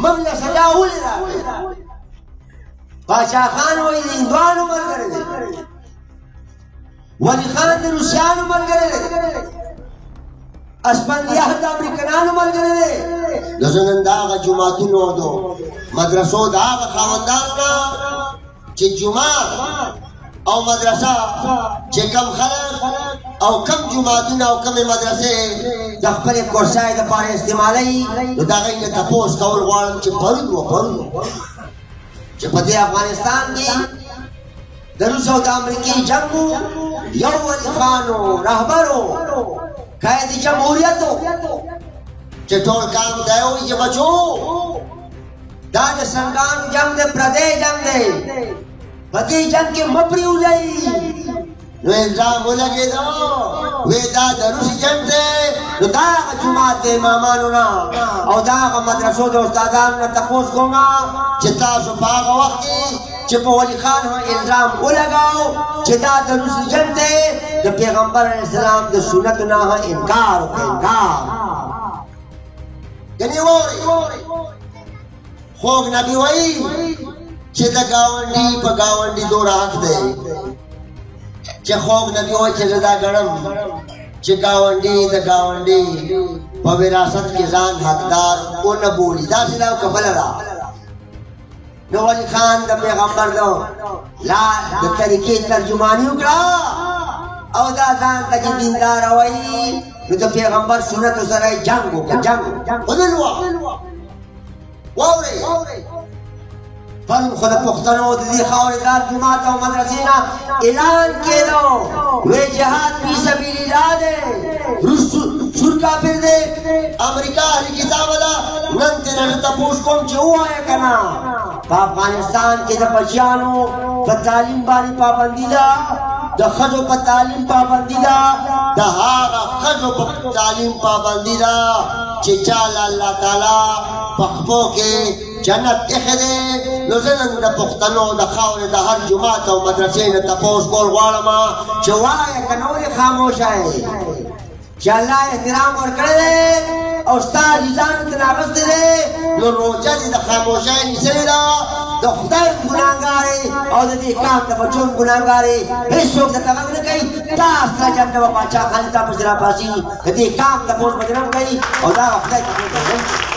موږ له سزا ولې راغلی پاچا خان وایي د هندوانو ملګری دی ولی خان د روسیانو ملګری دی اسپندیار د امریکنانو ملګری دی د زه نن د هغه جوماتونو د مدرسو د هغه خاوندانو نه چې جومات او مدرسه چې کم خلک او کم جوماتونه او کمې مدرسې د خپلې کورسای دپاره استعمالوي نو د هغوی نه تپوس کول غواړم چې پرون چې په دې افغانستان کې د روس او د امریکې جنګ یو ولي خانو رهبرو قائد جمهوریت چې ټول کام دی وایي چې بچو دا د سنګانو جنګ دی پردی جنګ دی په دې جنګ کې مه پرېوځئ نو الزام ولګېده وایي دا د روسي جنګ دی نو دا هغه جومات د امامانو نه او دا هغه مدرسو د استادانو نه تپوس کومه چې تاسو په هغه وخت کې چې په ولي خان الزام ولګاو چې دا د روسي جنګ دی د پیغمبر علیه السلام د سنتو نه انکار وکړه انکار یعنې واورئ خوږ نبي وایي چې د ګاونډي په ګاونډي دوره حق دی چې خوږ نبي وایي چې زه دا ګڼم چې ګاونډي د ګاونډي په وراثت کې ځان حقدار ونه بولي داسې دا که بله ده نو ولي خان د پیغمبر د طریقې ترجماني وکړه او دا ځان ته چې دینداره وایي نو د پیغمبر سنتو سره یې جنګ وکړه جنګ ودل واورئ پرون خو د پښتنو د دې خاورې دا جومات او مدرسې نه اعلان کېدو وی جهاد فی سبیل الله دی روس سور کافر دی امریکا اهل کتابه ده نن ترې نه تپوس کوم چې ووایه که نه په افغانستان کې د بچیانو په تعلیم باندې پابندي ده د ښځو په تعلیم پابندي ده د هغه ښځو په تعلیم پابندي ده چې چاله الله تعالی په خپو کې جنت ایښی دی نو زه نن د پښتنو د خاورې د هر جومات او مدرسې نه تپوس کول غواړم چې وایه که نه ولې خاموشه یې چې الله احترام ورکړی دی او ستا عزیزانو ته راغستی دی نو روژه دې د خاموشۍ نیسلې ده د خدای ګناهګار او د دې کام د بچو ګناهګار هېڅوک درته غږ نه کوي تا سره جنګ به پاچا خان ستا پسې راپاسي د دې کام تپوس به دې نه کوي او دا خدای ته